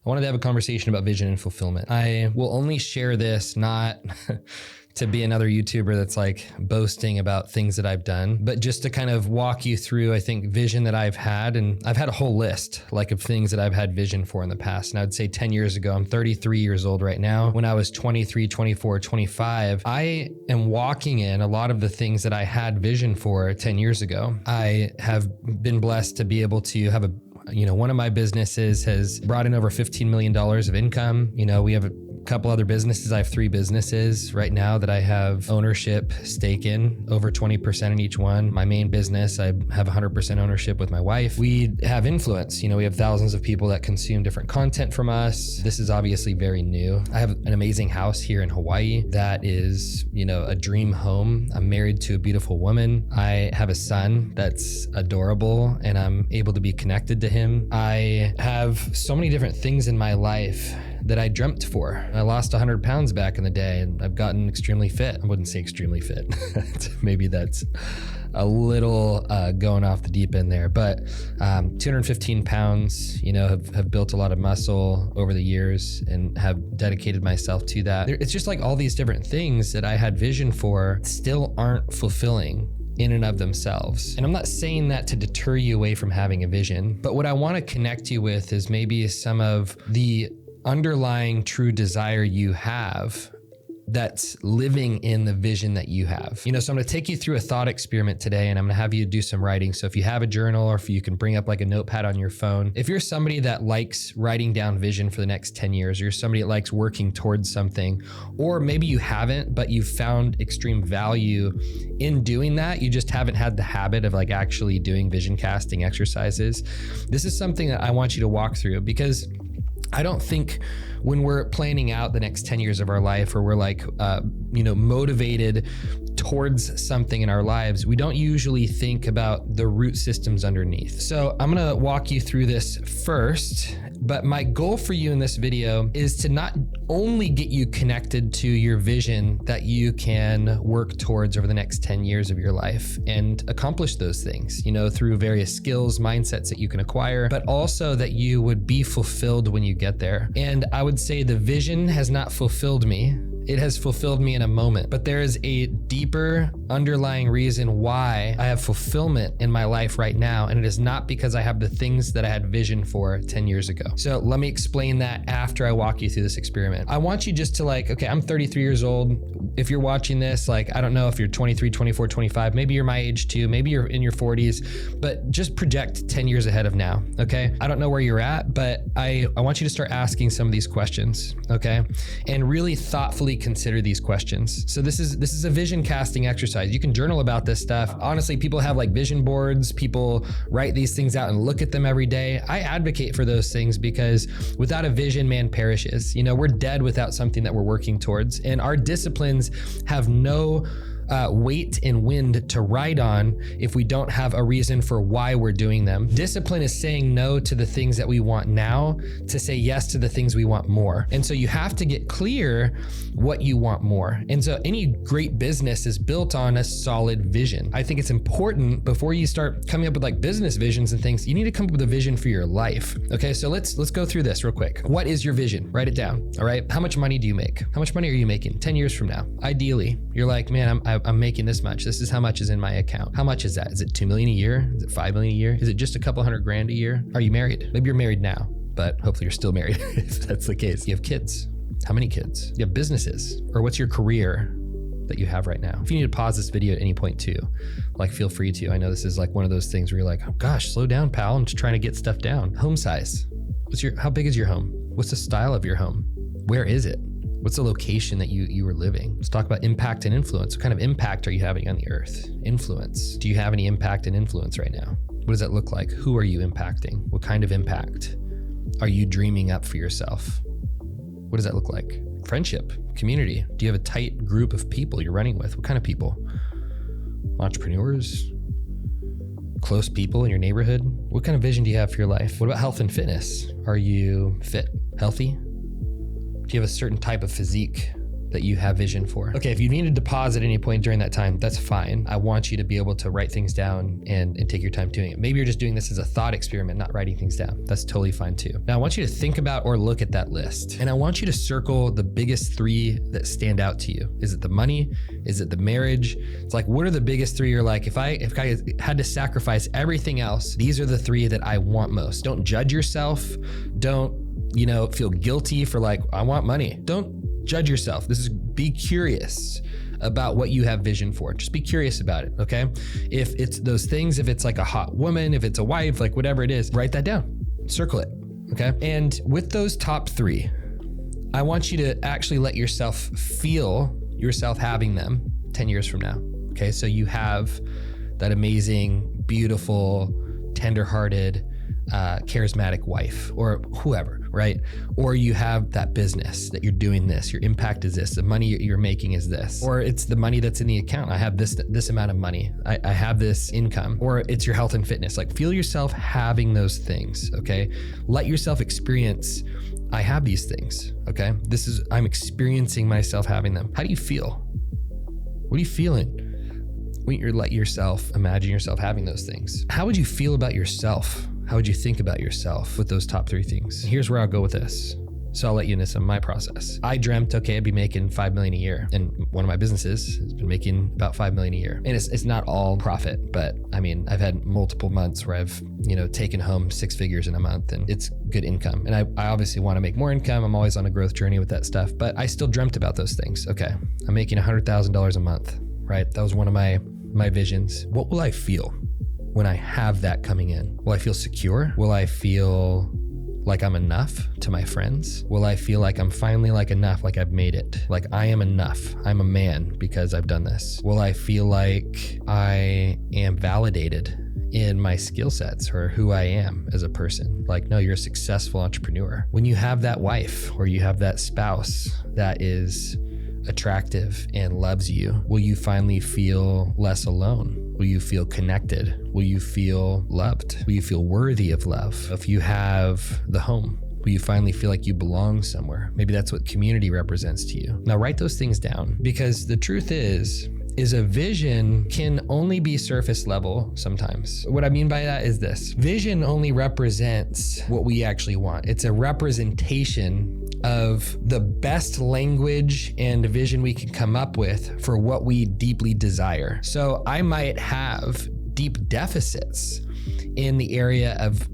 I wanted to have a conversation about vision and fulfillment. I will only share this not to be another YouTuber that's like boasting about things that I've done, but just to kind of walk you through, I think, vision that I've had. And I've had a whole list like of things that I've had vision for in the past. And I would say 10 years ago, I'm 33 years old right now. When I was 23, 24, 25, I am walking in a lot of the things that I had vision for 10 years ago. I have been blessed to be able to have one of my businesses has brought in over $15 million of income. We have a couple other businesses. I have 3 businesses right now that I have ownership stake in, over 20% in each one. My main business, I have 100% ownership with my wife. We have influence. We have thousands of people that consume different content from us. This is obviously very new. I have an amazing house here in Hawaii that is, a dream home. I'm married to a beautiful woman. I have a son that's adorable and I'm able to be connected to him. I have so many different things in my life that I dreamt for. I lost 100 pounds back in the day and I've gotten extremely fit. I wouldn't say extremely fit. Maybe that's a little going off the deep end there, but 215 pounds, have built a lot of muscle over the years and have dedicated myself to that. It's just like all these different things that I had vision for still aren't fulfilling in and of themselves. And I'm not saying that to deter you away from having a vision, but what I want to connect you with is maybe some of the underlying true desire you have that's living in the vision that you have. So I'm going to take you through a thought experiment today and I'm going to have you do some writing. So if you have a journal or if you can bring up like a notepad on your phone, if you're somebody that likes writing down vision for the next 10 years, or you're somebody that likes working towards something, or maybe you haven't, but you've found extreme value in doing that, you just haven't had the habit of like actually doing vision casting exercises. This is something that I want you to walk through, because I don't think when we're planning out the next 10 years of our life, or we're like, motivated towards something in our lives, we don't usually think about the root systems underneath. So I'm gonna walk you through this first, but my goal for you in this video is to not only get you connected to your vision that you can work towards over the next 10 years of your life and accomplish those things, through various skills, mindsets that you can acquire, but also that you would be fulfilled when you get there. And I would say the vision has not fulfilled me. It has fulfilled me in a moment, but there is a deeper underlying reason why I have fulfillment in my life right now. And it is not because I have the things that I had vision for 10 years ago. So let me explain that after I walk you through this experiment. I want you just to okay, I'm 33 years old. If you're watching this, I don't know if you're 23, 24, 25, maybe you're my age too, maybe you're in your 40s, but just project 10 years ahead of now, okay? I don't know where you're at, but I want you to start asking some of these questions, okay? And really thoughtfully consider these questions. So this is a vision casting exercise. You can journal about this stuff. Honestly, people have vision boards. People write these things out and look at them every day. I advocate for those things because without a vision, man perishes. We're dead without something that we're working towards, and our disciplines have no weight and wind to ride on if we don't have a reason for why we're doing them. Discipline is saying no to the things that we want now to say yes to the things we want more. And so you have to get clear what you want more. And so any great business is built on a solid vision. I think it's important before you start coming up with business visions and things, you need to come up with a vision for your life. Okay, so let's go through this real quick. What is your vision? Write it down. All right. How much money do you make? How much money are you making 10 years from now? Ideally, you're like, man, I'm making this much. This is how much is in my account. How much is that? Is it 2 million a year? Is it 5 million a year? Is it just a couple $100,000 a year? Are you married? Maybe you're married now, but hopefully you're still married if that's the case. You have kids. How many kids? You have businesses, or what's your career that you have right now? If you need to pause this video at any point too, feel free to. I know this is one of those things where you're like, oh gosh, slow down, pal. I'm just trying to get stuff down. Home size. How big is your home? What's the style of your home? Where is it? What's the location that you were living? Let's talk about impact and influence. What kind of impact are you having on the earth? Influence. Do you have any impact and influence right now? What does that look like? Who are you impacting? What kind of impact are you dreaming up for yourself? What does that look like? Friendship, community. Do you have a tight group of people you're running with? What kind of people? Entrepreneurs? Close people in your neighborhood? What kind of vision do you have for your life? What about health and fitness? Are you fit, healthy? Do you have a certain type of physique that you have vision for. Okay, if you needed to pause at any point during that time, that's fine. I want you to be able to write things down and take your time doing it. Maybe you're just doing this as a thought experiment, not writing things down. That's totally fine too. Now I want you to think about or look at that list, and I want you to circle the biggest 3 that stand out to you. Is it the money? Is it the marriage? It's like, what are the biggest 3 you're like, if I had to sacrifice everything else, these are the 3 that I want most. Don't judge yourself. Don't, feel guilty for like, I want money. Don't judge yourself. Be curious about what you have vision for. Just be curious about it, okay? If it's those things, if it's like a hot woman, if it's a wife, like whatever it is, write that down, circle it, okay? And with those top 3, I want you to actually let yourself feel yourself having them 10 years from now, okay? So you have that amazing, beautiful, tenderhearted, charismatic wife or whoever, right? Or you have that business that you're doing this, your impact is this, the money you're making is this, or it's the money that's in the account. I have this amount of money. I have this income, or it's your health and fitness. Like feel yourself having those things, okay? Let yourself experience, I have these things, okay? I'm experiencing myself having them. How do you feel? What are you feeling when you let yourself imagine yourself having those things? How would you feel about yourself? How would you think about yourself with those top 3 things? Here's where I'll go with this. So I'll let you into some of my process. I dreamt, okay, I'd be making $5 million a year. And one of my businesses has been making about $5 million a year. And it's not all profit, but I mean, I've had multiple months where I've, taken home 6 figures in a month, and it's good income. And I obviously want to make more income. I'm always on a growth journey with that stuff, but I still dreamt about those things. Okay, I'm making $100,000 a month, right? That was one of my visions. What will I feel when I have that coming in? Will I feel secure? Will I feel like I'm enough to my friends? Will I feel like I'm finally like enough, like I've made it? Like I am enough. I'm a man because I've done this. Will I feel like I am validated in my skill sets or who I am as a person? Like, no, you're a successful entrepreneur. When you have that wife or you have that spouse that is attractive and loves you, will you finally feel less alone? Will you feel connected? Will you feel loved? Will you feel worthy of love? If you have the home, will you finally feel like you belong somewhere? Maybe that's what community represents to you. Now write those things down, because the truth is a vision can only be surface level sometimes. What I mean by that is this: vision only represents what we actually want. It's a representation of the best language and vision we can come up with for what we deeply desire. So I might have deep deficits in the area of,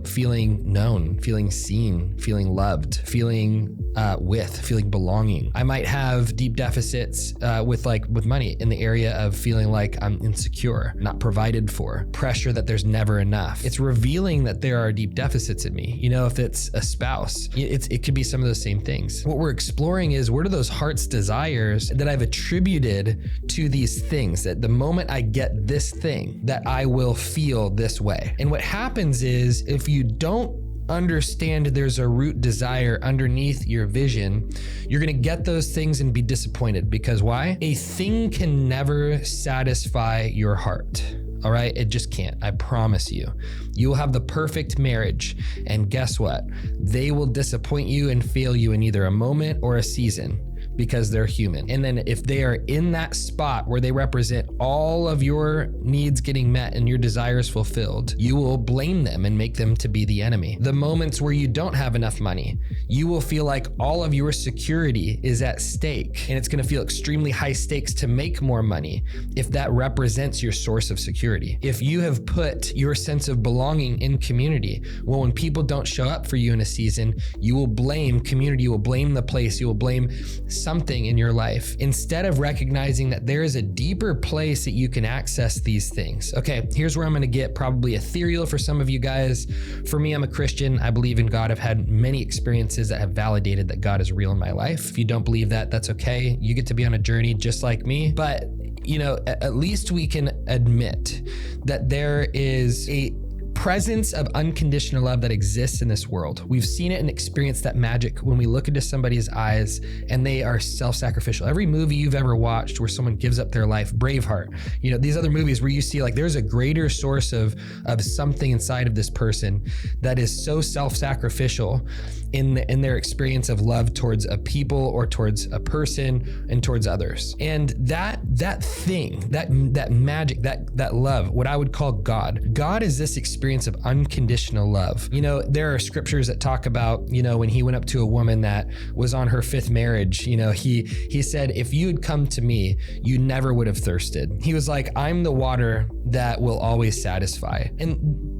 feeling known, feeling seen, feeling loved, feeling feeling belonging. I might have deep deficits with money in the area of feeling like I'm insecure, not provided for, pressure that there's never enough. It's revealing that there are deep deficits in me. If it's a spouse, it could be some of those same things. What we're exploring is, what are those heart's desires that I've attributed to these things, that the moment I get this thing, that I will feel this way. And what happens is, if you don't understand there's a root desire underneath your vision, you're gonna get those things and be disappointed. Because why? A thing can never satisfy your heart. All right, it just can't. I promise you. You will have the perfect marriage, and guess what? They will disappoint you and fail you in either a moment or a season, because they're human. And then if they are in that spot where they represent all of your needs getting met and your desires fulfilled, you will blame them and make them to be the enemy. The moments where you don't have enough money, you will feel like all of your security is at stake, and it's gonna feel extremely high stakes to make more money if that represents your source of security. If you have put your sense of belonging in community, well, when people don't show up for you in a season, you will blame community, you will blame the place, you will blame something in your life, instead of recognizing that there is a deeper place that you can access these things. Okay, here's where I'm gonna get probably ethereal for some of you guys. For me, I'm a Christian. I believe in God. I've had many experiences that have validated that God is real in my life. If you don't believe that, that's okay. You get to be on a journey just like me. But at least we can admit that there is a presence of unconditional love that exists in this world. We've seen it and experienced that magic when we look into somebody's eyes and they are self-sacrificial. Every movie you've ever watched where someone gives up their life, Braveheart, these other movies where you see like there's a greater source of something inside of this person that is so self-sacrificial, in their experience of love towards a people or towards a person and towards others. And that thing, that magic, that love, what I would call God. God is this experience of unconditional love. You know, there are scriptures that talk about, you know, when he went up to a woman that was on her 5th marriage, you know, he said, if you had come to me, you never would have thirsted. He was like, I'm the water that will always satisfy. And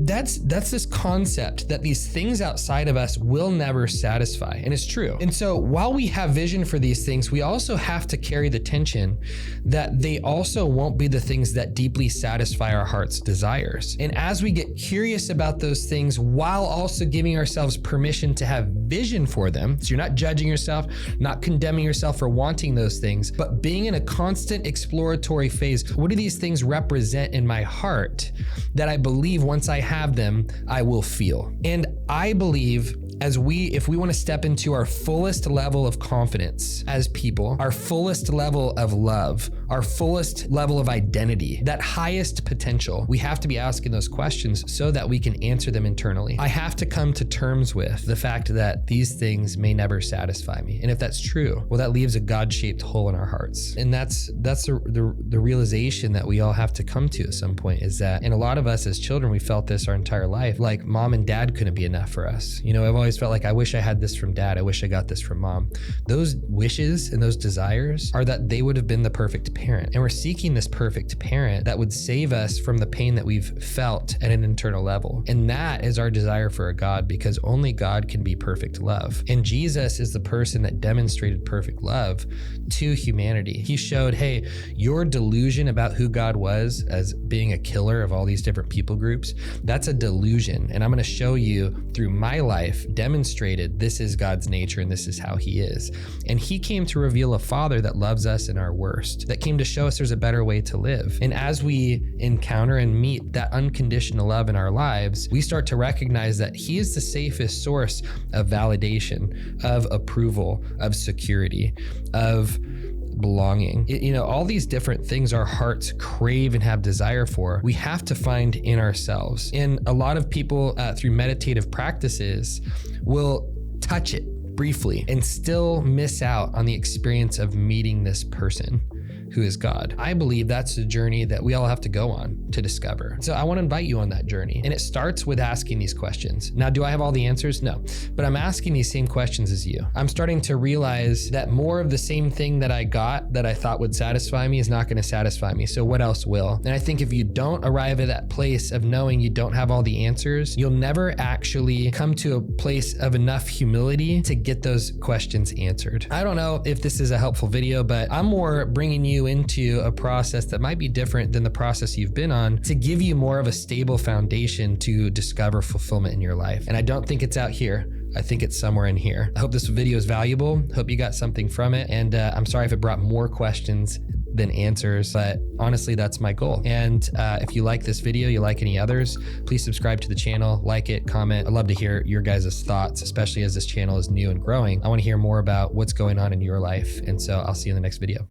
that's this concept that these things outside of us will never satisfy. And it's true. And so while we have vision for these things, we also have to carry the tension that they also won't be the things that deeply satisfy our heart's desires. And as we get curious about those things while also giving ourselves permission to have vision for them, so you're not judging yourself, not condemning yourself for wanting those things, but being in a constant exploratory phase. What do these things represent in my heart that I believe once I have them, I will feel? And I believe if we want to step into our fullest level of confidence as people, our fullest level of love, our fullest level of identity, that highest potential, we have to be asking those questions so that we can answer them internally. I have to come to terms with the fact that these things may never satisfy me. And if that's true, well, that leaves a God-shaped hole in our hearts. And that's the realization that we all have to come to at some point, is that, and a lot of us as children, we felt this our entire life, like mom and dad couldn't be enough for us. You know, I've always felt like I wish I had this from dad. I wish I got this from mom. Those wishes and those desires are that they would have been the perfect parent. And we're seeking this perfect parent that would save us from the pain that we've felt at an internal level. And that is our desire for a God, because only God can be perfect love. And Jesus is the person that demonstrated perfect love to humanity. He showed, hey, your delusion about who God was as being a killer of all these different people groups, that's a delusion. And I'm going to show you through my life, demonstrated this is God's nature and this is how he is. And he came to reveal a father that loves us in our worst, that came to show us there's a better way to live. And as we encounter and meet that unconditional love in our lives, we start to recognize that he is the safest source of validation, of approval, of security, of belonging. You know, all these different things our hearts crave and have desire for, we have to find in ourselves. And a lot of people through meditative practices will touch it briefly and still miss out on the experience of meeting this person who is God. I believe that's a journey that we all have to go on to discover. So I want to invite you on that journey. And it starts with asking these questions. Now, do I have all the answers? No, but I'm asking these same questions as you. I'm starting to realize that more of the same thing that I got that I thought would satisfy me is not going to satisfy me. So what else will? And I think if you don't arrive at that place of knowing you don't have all the answers, you'll never actually come to a place of enough humility to get those questions answered. I don't know if this is a helpful video, but I'm more bringing you into a process that might be different than the process you've been on, to give you more of a stable foundation to discover fulfillment in your life. And I don't think it's out here. I think it's somewhere in here. I hope this video is valuable. Hope you got something from it. And I'm sorry if it brought more questions than answers, but honestly, that's my goal. And if you like this video, you like any others, please subscribe to the channel, like it, comment. I'd love to hear your guys' thoughts, especially as this channel is new and growing. I want to hear more about what's going on in your life. And so I'll see you in the next video.